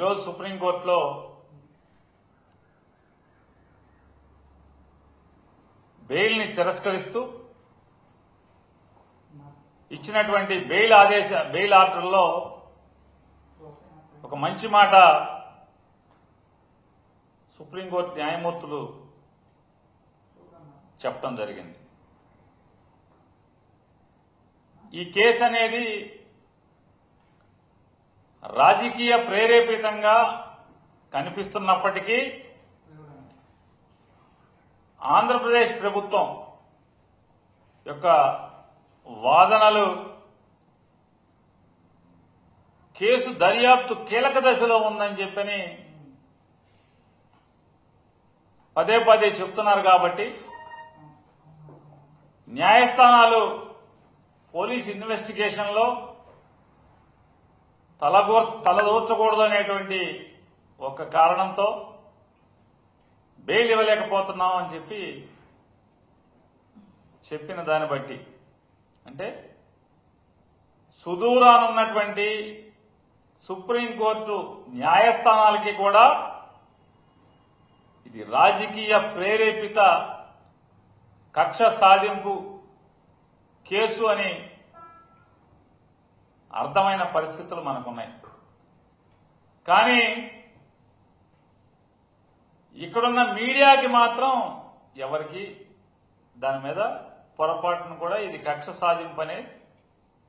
ఈరోజు సుప్రీంకోర్టులో బెయిల్ని తిరస్కరిస్తూ ఇచ్చినటువంటి బెయిల్ ఆర్డర్లో ఒక మంచి మాట సుప్రీంకోర్టు న్యాయమూర్తులు చెప్పడం జరిగింది. ఈ కేసు అనేది రాజకీయ ప్రేరేపితంగా కనిపిస్తున్నప్పటికీ ఆంధ్రప్రదేశ్ ప్రభుత్వం యొక్క వాదనలు కేసు దర్యాప్తు కీలక దశలో ఉందని చెప్పని పదే పదే చెప్తున్నారు. కాబట్టి న్యాయస్థానాలు పోలీస్ ఇన్వెస్టిగేషన్ లో తలదూర్చకూడదు అనేటువంటి ఒక కారణంతో బెయిల్ ఇవ్వలేకపోతున్నాం అని చెప్పిన దాన్ని బట్టి అంటే సుదూరానున్నటువంటి సుప్రీంకోర్టు న్యాయస్థానాలకి కూడా ఇది రాజకీయ ప్రేరేపిత కక్ష సాధింపు కేసు అని అర్థమైన పరిస్థితులు మనకున్నాయి. కానీ ఇక్కడున్న మీడియాకి మాత్రం ఎవరికి దాని మీద పొరపాటును కూడా ఇది కక్ష సాధింపు అనేది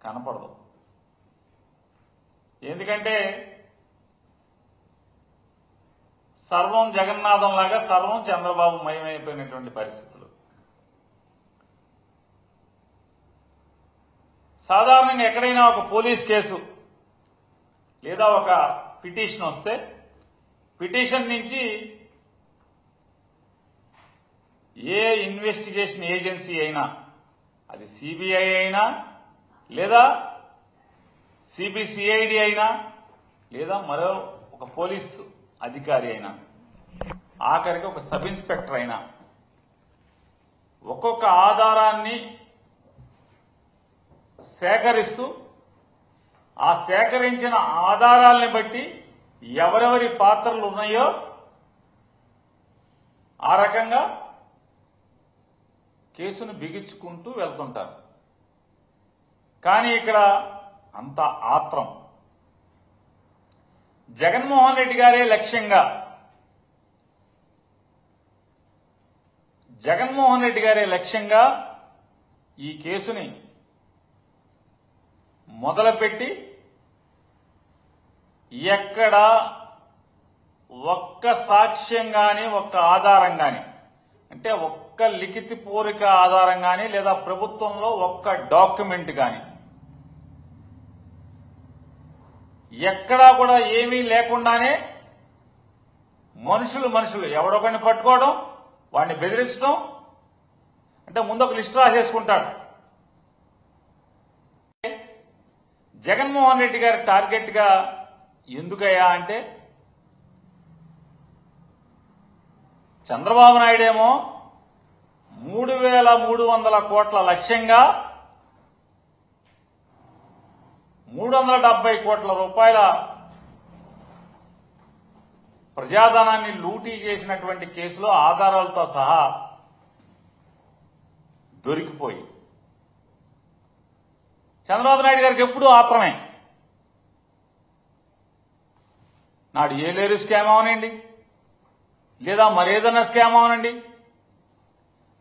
కనపడదు. ఎందుకంటే సర్వం జగన్నాథం లాగా సర్వం చంద్రబాబు మయమైపోయినటువంటి పరిస్థితులు. సాధారణంగా ఎక్కడైనా ఒక పోలీస్ కేసు లేదా ఒక పిటిషన్ వస్తే పిటిషన్ నుంచి ఏ ఇన్వెస్టిగేషన్ ఏజెన్సీ అయినా అది సిబిఐ అయినా లేదా సిబిసిఐడి అయినా లేదా మరో ఒక పోలీసు అధికారి అయినా ఆఖరికి ఒక సబ్ ఇన్స్పెక్టర్ అయినా ఒక్కొక్క ఆధారాన్ని సేకరిస్తూ ఆ సేకరించిన ఆధారాలని బట్టి ఎవరెవరి పాత్రలు ఉన్నాయో ఆ రకంగా కేసును బిగించుకుంటూ వెళ్తుంటారు. కానీ ఇక్కడ అంత ఆత్రం జగన్మోహన్ రెడ్డి గారే లక్ష్యంగా ఈ కేసుని మొదలుపెట్టి ఎక్కడ ఒక్క సాక్ష్యం గాని ఒక్క ఆధారం గాని అంటే ఒక్క లిఖిత పూర్వక ఆధారం గాని లేదా ప్రభుత్వంలో ఒక్క డాక్యుమెంట్ గాని ఎక్కడా కూడా ఏమీ లేకుండానే మనుషులు ఎవడొకరిని పట్టుకోవడం వాడిని బెదిరించడం అంటే ముందు ఒక లిస్ట్ రాసేసుకుంటాడు. జగన్మోహన్ రెడ్డి గారి టార్గెట్ గా ఎందుకయ్యా అంటే చంద్రబాబు నాయుడేమో 3,300 కోట్ల లక్ష్యంగా 370 కోట్ల రూపాయల ప్రజాధనాన్ని లూటీ చేసినటువంటి కేసులో ఆధారాలతో సహా దొరికిపోయి చంద్రబాబు నాయుడు గారికి ఎప్పుడూ ఆత్రమే. నాడు ఏలేరు స్కామ్ అవనండి లేదా మరేదన్నా స్కామ్ అవనండి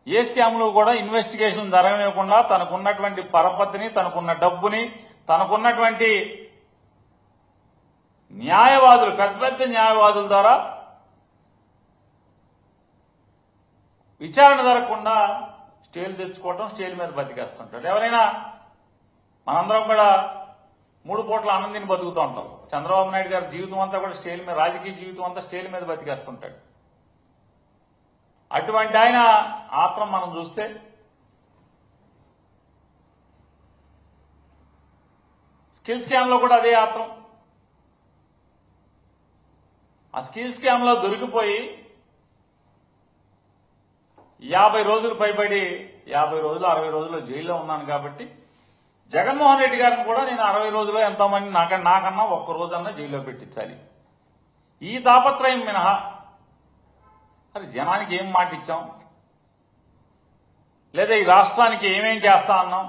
ఏ స్కామ్లో కూడా ఇన్వెస్టిగేషన్ జరగనివ్వకుండా తనకున్నటువంటి పరపతిని తనకున్న డబ్బుని తనకున్నటువంటి న్యాయవాదులు పెద్ద న్యాయవాదుల ద్వారా విచారణ జరగకుండా స్టేలు తెచ్చుకోవటం స్టేల్ మీద బతికేస్తుంటాడు. ఎవరైనా మనందరం కూడా 3 పూట్ల ఆనందిని బతుకుతూ ఉంటాం. చంద్రబాబు నాయుడు గారి జీవితం అంతా కూడా స్టేల్ మీద రాజకీయ జీవితం అంతా స్టేల్ మీద బతికేస్తుంటాడు. అటువంటి ఆయన ఆత్రం మనం చూస్తే స్కిల్ స్కామ్ లో కూడా అదే ఆత్రం. ఆ స్కిల్ స్కామ్ లో దొరికిపోయి 50 రోజులు పైబడి 50 రోజులు 60 రోజులు జైల్లో ఉన్నాను కాబట్టి జగన్మోహన్ రెడ్డి గారిని కూడా నేను 60 రోజుల్లో ఎంతోమంది నాకన్నా ఒక్క రోజన్నా జైల్లో పెట్టించాలి. ఈ తాపత్రయం మినహా మరి జనానికి ఏం మాట ఇచ్చాం, లేదా ఈ రాష్ట్రానికి ఏమేం చేస్తా అన్నాం,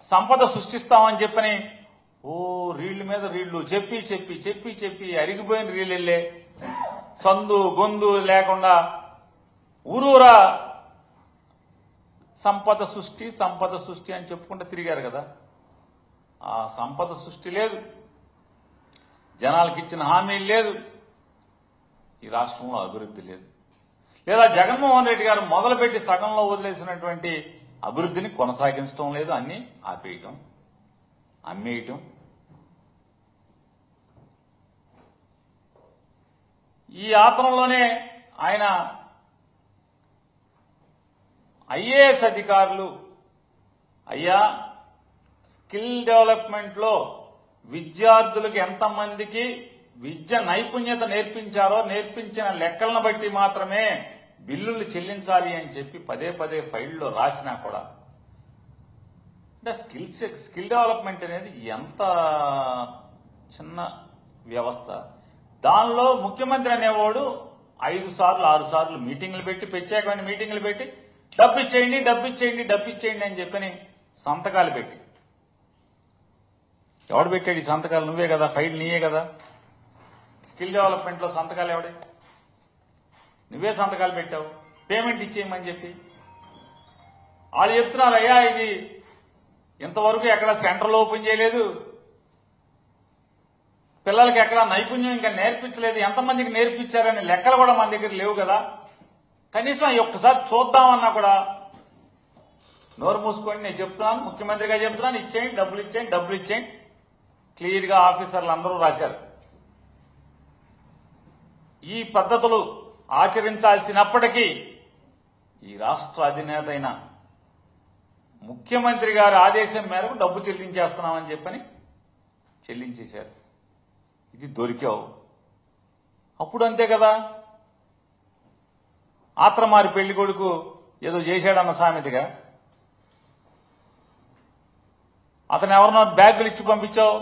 సంపద సృష్టిస్తామని చెప్పని రీళ్ల మీద రీళ్లు చెప్పి చెప్పి చెప్పి చెప్పి అరిగిపోయిన రీళ్ళెళ్ళే సందు గొందు లేకుండా ఊరూరా సంపద సృష్టి అని చెప్పుకుంటూ తిరిగారు కదా. ఆ సంపద సృష్టి లేదు, జనాలకు ఇచ్చిన హామీలు లేదు, ఈ రాష్ట్రంలో అభివృద్ధి లేదు. లేదా జగన్మోహన్ రెడ్డి గారు మొదలుపెట్టి సగంలో వదిలేసినటువంటి అభివృద్ధిని కొనసాగించడం లేదు, అన్ని ఆపేయటం, అమ్మేయటం. ఈ ఆతరంలోనే ఆయన ఐఏఎస్ అధికారులు అయ్యా స్కిల్ డెవలప్మెంట్ లో విద్యార్థులకు ఎంతమందికి విద్య నైపుణ్యత నేర్పించారో నేర్పించిన లెక్కలను బట్టి మాత్రమే బిల్లులు చెల్లించాలి అని చెప్పి పదే పదే ఫైల్లో రాసినా కూడా అంటే స్కిల్ డెవలప్మెంట్ అనేది ఎంత చిన్న వ్యవస్థ. దానిలో ముఖ్యమంత్రి అనేవాడు 5 సార్లు 6 సార్లు మీటింగ్లు పెట్టి ప్రత్యేకమైన మీటింగ్లు పెట్టి డబ్బు ఇచ్చేయండి అని చెప్పని సంతకాలు పెట్టి, ఎవడు పెట్టాడు ఈ సంతకాలు? నువ్వే కదా, ఫైల్ నీయే కదా. స్కిల్ డెవలప్మెంట్ లో సంతకాలు ఎవడే? నువ్వే సంతకాలు పెట్టావు పేమెంట్ ఇచ్చేయమని చెప్పి. వాళ్ళు చెప్తున్నారు అయ్యా ఇది ఇంతవరకు ఎక్కడ సెంటర్లు ఓపెన్ చేయలేదు, పిల్లలకి ఎక్కడ నైపుణ్యం ఇంకా నేర్పించలేదు, ఎంతమందికి నేర్పించారని లెక్కలు కూడా మన దగ్గర లేవు కదా. కనీసం ఒక్కసారి చూద్దామన్నా కూడా నోరు మూసుకొని నేను చెప్తున్నాను, ముఖ్యమంత్రిగా చెప్తున్నాను, ఇచ్చేయండి డబ్బులు ఇచ్చేయండి క్లియర్ గా ఆఫీసర్లు అందరూ రాశారు. ఈ పద్ధతులు ఆచరించాల్సినప్పటికీ ఈ రాష్ట్ర అధినేత అయిన ముఖ్యమంత్రి గారి ఆదేశం మేరకు డబ్బు చెల్లించేస్తున్నామని చెప్పని చెల్లించేశారు. ఇది దొరికావు. అప్పుడు అంతే కదా, ఆత్రమారి పెళ్లి కొడుకు ఏదో చేశాడన్న సామెతగా అతను ఎవరినో బ్యాగులు ఇచ్చి పంపించావు.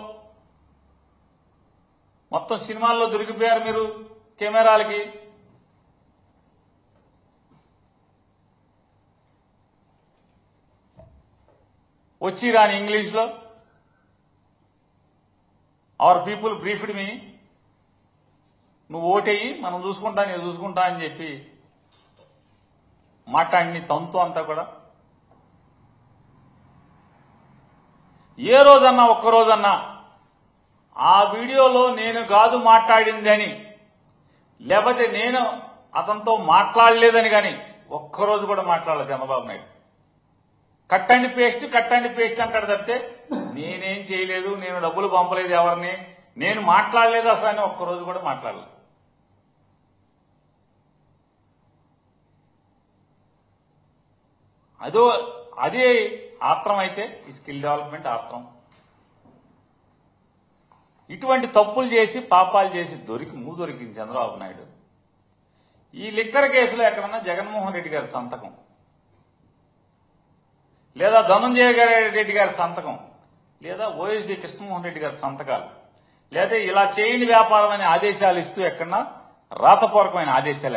మొత్తం సినిమాల్లో దొరికిపోయారు మీరు కెమెరాలకి. వచ్చి రాని ఇంగ్లీష్లో అవర్ పీపుల్ బ్రీఫ్డ్ మీ, నువ్వు ఓటేయి మనం చూసుకుంటా నేను చూసుకుంటా అని చెప్పి మాట్లాడిని తంతు అంతా కూడా. ఏ రోజన్నా ఒక్కరోజన్నా ఆ వీడియోలో నేను కాదు మాట్లాడింది అని, లేకపోతే నేను అతనితో మాట్లాడలేదని కానీ ఒక్కరోజు కూడా మాట్లాడలేదు Chandrababu Naidu. Cut and paste అంటాడు తప్పితే నేనేం చేయలేదు, నేను డబ్బులు పంపలేదు ఎవరిని, నేను మాట్లాడలేదు అసలు అని ఒక్కరోజు కూడా మాట్లాడలేదు. అదే ఆత్రం అయితే ఈ స్కిల్ డెవలప్మెంట్ ఆత్రం. ఇటువంటి తప్పులు చేసి పాపాలు చేసి దొరికింది చంద్రబాబు నాయుడు. ఈ లిక్కర్ కేసులో ఎక్కడన్నా జగన్మోహన్ రెడ్డి గారి సంతకం, లేదా ధనంజయ రెడ్డి గారి సంతకం, లేదా ఓఎస్డీ కృష్ణమోహన్ రెడ్డి గారి సంతకాలు, లేదా ఇలా చేయని వ్యాపారం అనే ఆదేశాలు ఇస్తూ ఎక్కడన్నా రాతపూర్వకమైన ఆదేశాలు